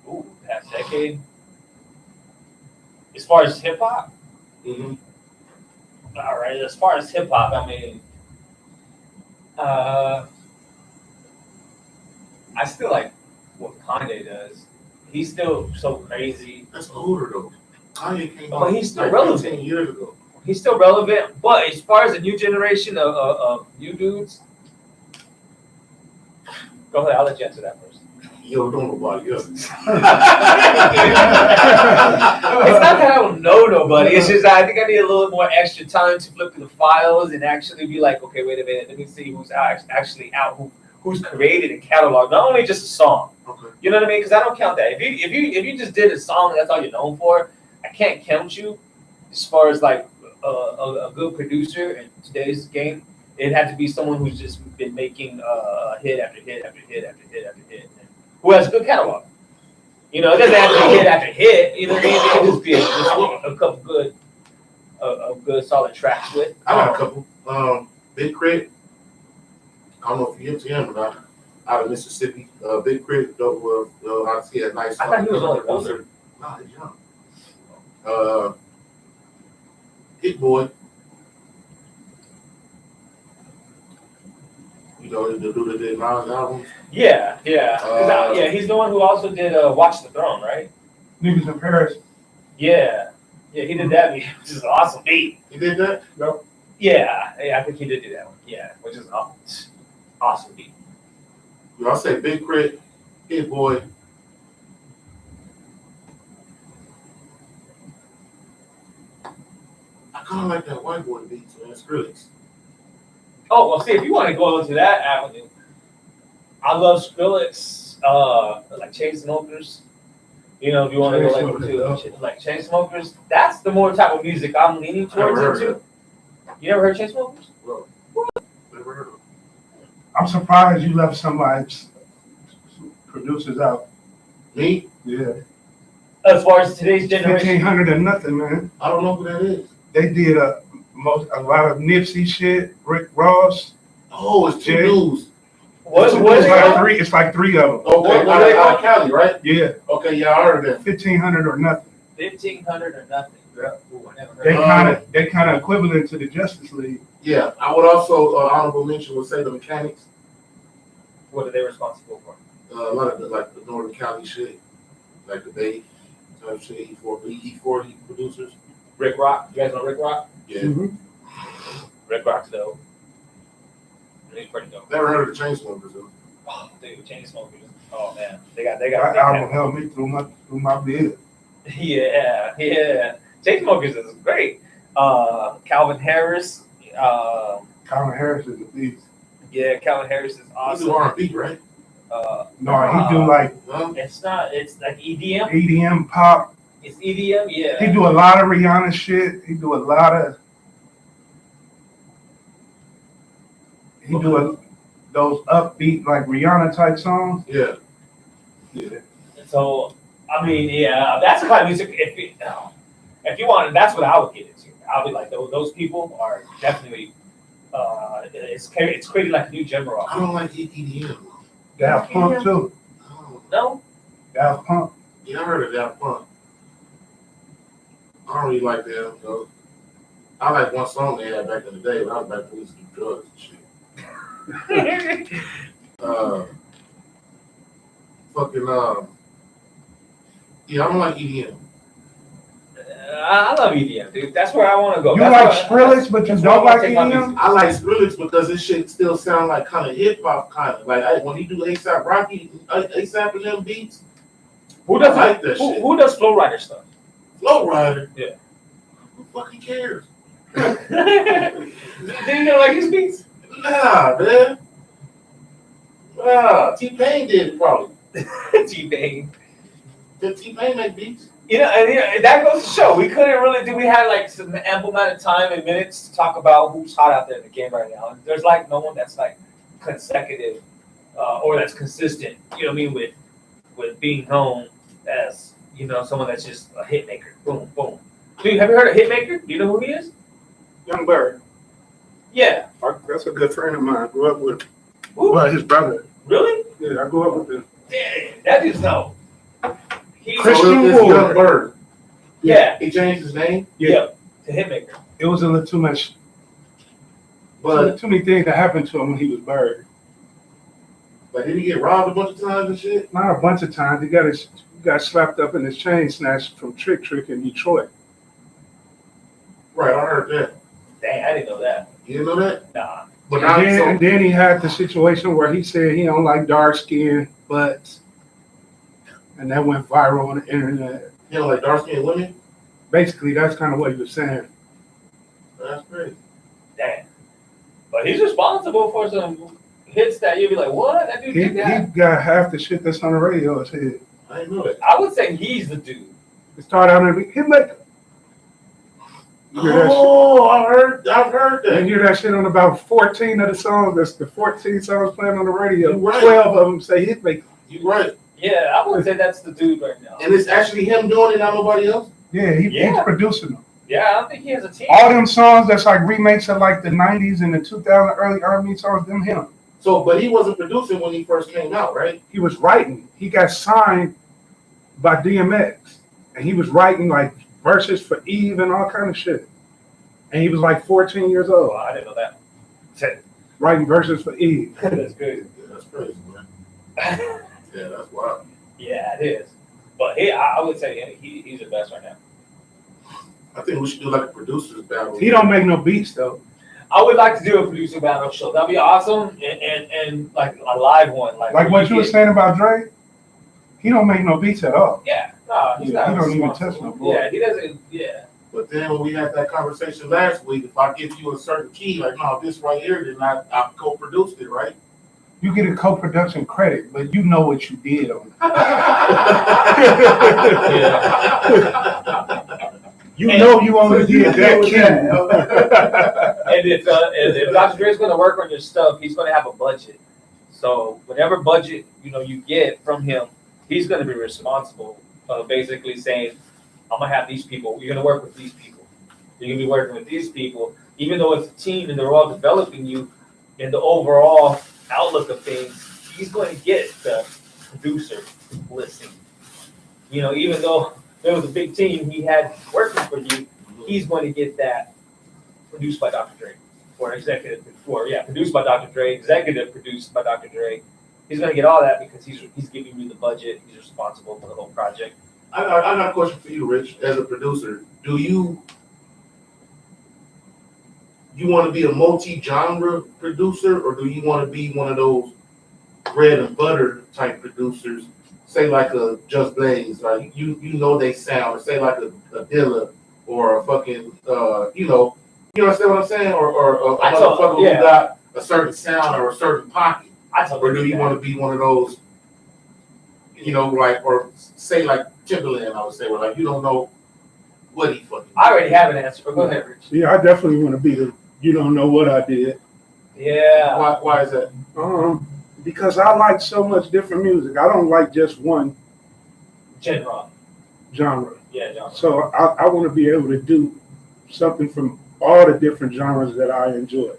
Ooh, past decade. As far as hip hop. Mm-hmm. All right. As far as hip hop, I mean, I still like what Kanye does. He's still so crazy. That's older though. Kanye came But out he's still like relevant. 15 years ago. He's still relevant. But as far as the new generation of new dudes, go ahead. I'll let you answer that first. Yo, don't nobody else. It's not that I don't know nobody. It's just I think I need a little more extra time to flip through the files and actually be like, okay, wait a minute, let me see who's actually out, who's created a catalog, not only just a song. Okay. You know what I mean? Because I don't count that. If you just did a song and that's all you're known for, I can't count you as far as like a good producer in today's game. It had to be someone who's just been making hit after hit after hit after hit after hit. Who has a good catalog. You know, it doesn't have to be hit after hit. You know what I mean? It can just be a couple good, good solid tracks with. I got a couple. Big Crit. I don't know if you're into him or not. Out of Mississippi. Big Crit, dope. I see a nice. I thought he was only older. Nah, he's young. Hit Boy. You know, the dude that did Nas albums. Yeah. Yeah, he's the one who also did Watch the Throne, right? Niggas in Paris. Yeah, he did that beat, which is an awesome beat. He did that? No. Yeah, I think he did do that one. Yeah, which is an awesome beat. You know, I say Big Crit, Hit Boy. I kind of like that white boy beats, man. Skrillex. Oh, well, see, if you want to go into that avenue, I love Skrillex, like Chainsmokers. You know, if you want to go like Chainsmokers, that's the more type of music I'm leaning towards into. You never heard Chainsmokers? Bro, never heard of him. I'm surprised you left somebody's producers out. Me? Yeah. As far as today's generation, 1500 and nothing, man. I don't know who that is. They did a lot of Nipsey shit, Rick Ross. Oh, it's two Jay. dudes. It's like three of them. Okay, out of Cali, right? Yeah. Okay, yeah, I heard that. 1500 or nothing. 1500 or nothing. Yeah. Ooh, I never heard They kind of equivalent to the Justice League. Yeah, I would also honorable mention would say the Mechanics. What are they responsible for? A lot of the Northern Cali shit, like the Bay type shit. E40 producers. Rick Rock. You guys know Rick Rock? Yeah, Mm-hmm. Rick Rock's dope. He's pretty dope. never heard of the Chainsmokers though. Oh, dude, Chainsmokers. Oh man, they got. That album helped me through my bid. Yeah. Chainsmokers is great. Calvin Harris. Calvin Harris is a beast. Yeah, Calvin Harris is He awesome. do R&B, right? No, he do like No? It's not. It's like EDM. EDM pop. It's EDM. Yeah. He do a lot of Rihanna shit. He do those upbeat like Rihanna type songs. Yeah. Yeah. So I mean, yeah, that's the kind of music. If you want, that's what I would get into. I'll be like, those people are definitely. It's created like a new genre. I don't like EDM. Daft Punk too. Oh, No. Daft Punk. yeah, I heard of Daft Punk. I don't really like them. Though. I like one song they had back in the day when I was back when we used to do drugs and shit. Fucking yeah, I don't like EDM. I love EDM, dude. That's where I want to go. You That's like Skrillex, but you don't like EDM? I like Skrillex because this shit still sound like kind of hip hop, kind of like when he do ASAP Rocky, ASAP and them beats. Who does I like that shit? Who does Flow Rider stuff? Flow Rider. Yeah. Who fucking cares? Did you know like his beats? Nah, man. Nah, T-Pain did it probably. T-Pain. Did T-Pain make beats? And that goes to show we couldn't really do. We had like some ample amount of time and minutes to talk about who's hot out there in the game right now. And there's like no one that's like consecutive or that's consistent. You know what I mean with being known as someone that's just a hit maker. Boom, boom. Dude, have you heard of Hitmaker? Do you know who he is? Young Bird. Yeah. That's a good friend of mine. I grew up with Who? well, his brother. Really? Yeah, I grew up with him. Damn, that dude's no. Christian Wood. Young Bird. Yeah. He changed his name. Yeah. To Hitmaker. It was a little too much. But Too many things that happened to him when he was Bird. like, did he get robbed a bunch of times and shit? Not a bunch of times. He got slapped up in his chain snatched from Trick in Detroit. Right, I heard that. Dang, I didn't know that. You didn't know that? Nah. But now, And then he had the situation where he said he don't like dark skin butts. And that went viral on the internet. you know, like dark skinned women. Basically, that's kind of what he was saying. That's crazy. Damn. But he's responsible for some hits that you'd be like, what? That dude He did that? got half the shit that's on the radio. His head. I didn't know that. I would say he's the dude. It started out in hit like. Oh, I've heard You that. hear that shit on about 14 of the songs. That's the 14 songs playing on the radio. You're right. 12 of them say hit maker. You're right. Yeah, I would say that's the dude right now. And it's actually him doing it, not nobody else. Yeah, he's Yeah. producing them. Yeah, I don't think he has a team. All them songs that's like remakes of like the 90s and the 2000 early R&B songs, them him. So, but he wasn't producing when he first came out, right? He was writing. He got signed by DMX. And he was writing like verses for Eve and all kind of shit. And he was like 14 years Oh, old, I didn't know that. writing verses for Eve. That's good. Yeah, that's crazy, man. Yeah, that's wild. Yeah, it is. But I would say he's the best right now. I think we should do like a producers battle. He don't make no beats though. I would like to do a producer battle show. That'd be awesome, and like a live one, Like what you were saying about Dre, he don't make no beats at all. Yeah, no, he's not. He don't even responsible. touch no board. Yeah, he doesn't. Yeah, But then when we had that conversation last week, if I give you a certain key, like, no, this right here, then I co-produced it, right? You get a co-production credit, but you know what you did on it. You know you only did that key. and if Dr. Dre's going to work on your stuff, he's going to have a budget. So whatever budget you get from him, he's going to be responsible. Basically saying, I'm gonna have these people. You're gonna work with these people. You're gonna be working with these people, even though it's a team and they're all developing you in the overall outlook of things. He's going to get the producer listing. Even though there was a big team he had working for you, he's going to get that produced by Dr. Dre or produced by Dr. Dre, executive produced by Dr. Dre. He's going to get all that because he's giving you the budget. He's responsible for the whole project. I got a question for you, Rich, as a producer. Do you want to be a multi-genre producer, or do you want to be one of those bread and butter type producers, say like a Just Blaze, like you know they sound, or say like a Dilla, or a fucking you understand what I'm saying, or a motherfucker who got a certain sound or a certain pocket, or do you want to be one of those, like, or say like Timberland, I would say, where like you don't know what he fucking. I already have an answer, but go ahead, Rich. Yeah, I definitely want to be the. You don't know what I did. Yeah. Why is that? Because I like so much different music. I don't like just one genre. Yeah, genre. So I want to be able to do something from all the different genres that I enjoy.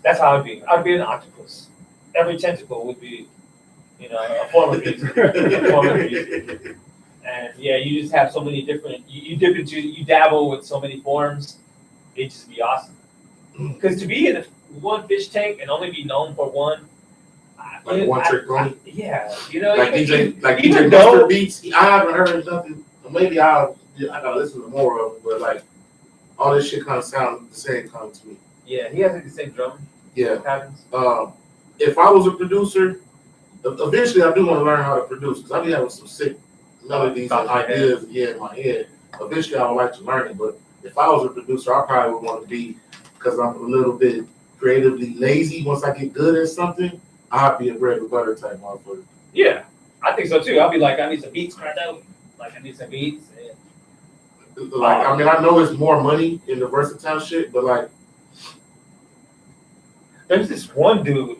That's how I'd be. I'd be an octopus. Every tentacle would be, a form of music. And man. Yeah, you just have so many different. You dabble with so many forms. It just be awesome. Because to be in one fish tank and only be known for one, Like one trick pony. Yeah, Like even DJ though Buster Beats. I haven't heard nothing. Maybe I gotta listen to more of it, but like all this shit kind of sound the same kind to me. yeah, he has like the same drum Yeah. patterns. If I was a producer, eventually I do want to learn how to produce because I be having some sick melodies and ideas in my head. Eventually I would like to learn it, but if I was a producer, I probably would want to be, because I'm a little bit creatively lazy. Once I get good at something, I'll be a bread and butter type motherfucker. Yeah, I think so too. I'll be like, I need some beats right now. Like, I need some beats. And... Like, I mean, I know it's more money in the versatile shit, but like, there's this one dude.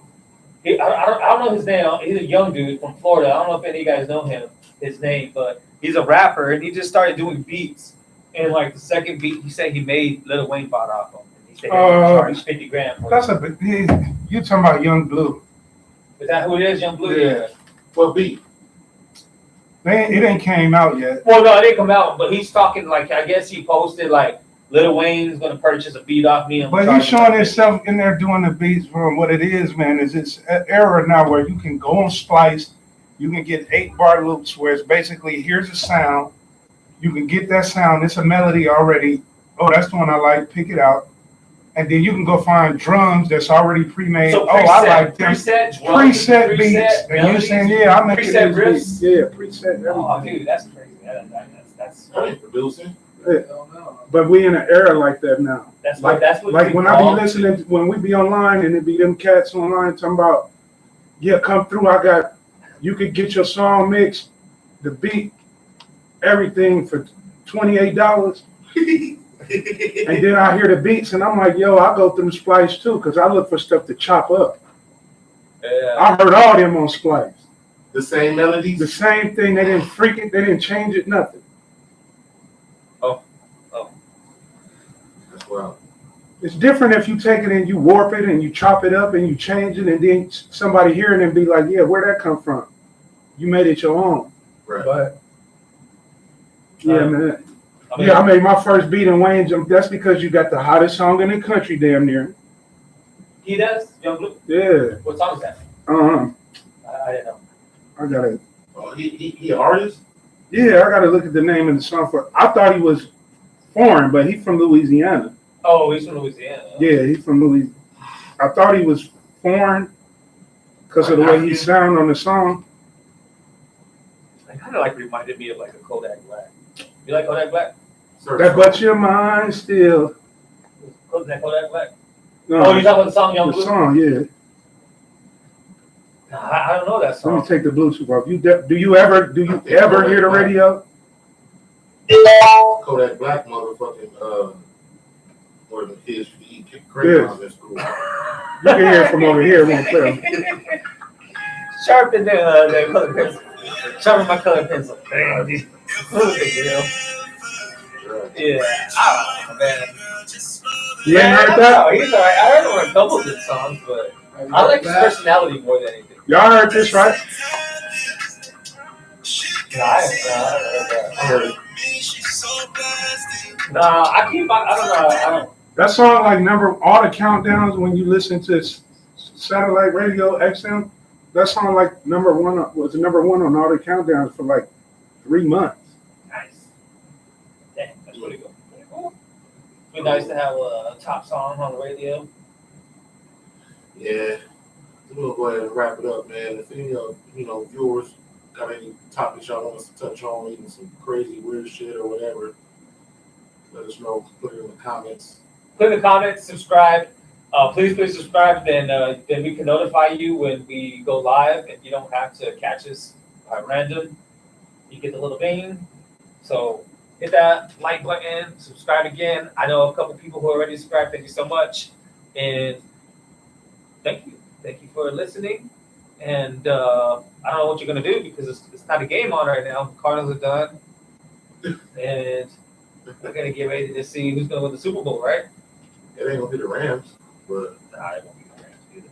I don't know his name. He's a young dude from Florida. I don't know if any of you guys know his name, but he's a rapper and he just started doing beats. And like the second beat, he said he made Lil Wayne bought off him. And he said he charged $50,000 for that's it. You talking about Young Blue? Is that who it is, Young Blue? Yeah. what beat? It ain't came out yet. Well, no, it didn't come out, but he's talking like, I guess he posted like Lil Wayne's gonna purchase a beat off me. But he's showing himself in there doing the beats from what it is, man. Is it's an era now where you can go on Splice, you can get 8-bar loops where it's basically here's a sound, you can get that sound, it's a melody already. Oh, that's the one I like, pick it out. And then you can go find drums that's already pre-made. So I like them. Preset beats. And you're saying, yeah, I'm making preset riffs. Beats. Yeah, preset everything. Oh, dude, that's crazy. That's I ain't producing. Yeah. But we in an era like that now. that's Like when I be listening, when we be online and it be them cats online talking about, yeah, come through. You could get your song mixed, the beat, everything for $28. And then I hear the beats and I'm like, yo, I go through Splice too, because I look for stuff to chop up. Yeah. I heard all them on Splice. The same melodies? The same thing. They didn't change it, nothing. That's wild. It's different if you take it and you warp it and you chop it up and you change it and then somebody hear it and be like, yeah, where'd that come from? You made it your own. Right. But yeah, man. I I made my first beat in Wayne Jump. That's because you got the hottest song in the country damn near. He does? Young Blue? Yeah. What song is that? I didn't know. I gotta. Oh, he an artist? Yeah, I gotta look at the name of the song I thought he was foreign, but he's from Louisiana. Oh, he's from Louisiana. Yeah, he's from Louisiana. I thought he was foreign because of the way he sounded on the song. It kind of like reminded me of like a Kodak Black. You like Kodak Black? That but your mind still. Kodak Black? No, Oh, you talking about the song Young the Blue? song, yeah. Nah, I don't know that song. Let me take the Bluetooth off. Do you ever hear the radio? Kodak Black motherfucking one of the kids eat crayons in school. You can hear it from over here. It won't play. Sharpen the color pencil. Sharpen my color pencil. Damn, dude. Yeah. Oh, man. You ain't heard that? No, he's alright. I heard him on a couple of good songs, but I like his personality more than anything. Y'all heard this, right? No, I heard it. No, I don't know. That song, like all the countdowns when you listen to satellite radio XM, that song was number one on all the countdowns for like 3 months. Nice. Damn, that's really good. Pretty cool. It'd be nice to have a top song on the radio. Yeah. We're gonna go ahead and wrap it up, man. If any viewers got any topics y'all want us to touch on, even some crazy weird shit or whatever, let us know. Put it in the comments. Put in the comments, subscribe. Please subscribe. Then we can notify you when we go live, and you don't have to catch us by random. You get the little bing. So hit that like button, subscribe again. I know a couple people who already subscribed. Thank you so much, and thank you for listening. And I don't know what you're gonna do because it's not a game on right now. The Cardinals are done, and we're gonna get ready to see who's gonna win the Super Bowl, right? It ain't gonna be the Rams, but Nah, it won't be the Rams either,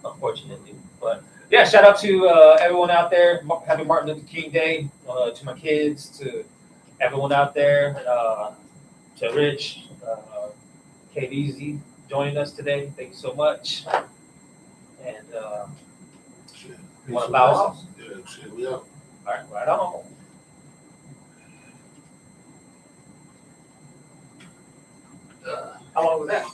unfortunately. But yeah, shout out to everyone out there. Happy Martin Luther King Day to my kids, to everyone out there, to Rich, KBZ joining us today. Thank you so much. And you want to bow out? Yeah, shit, we out. All right, right on. How long was that?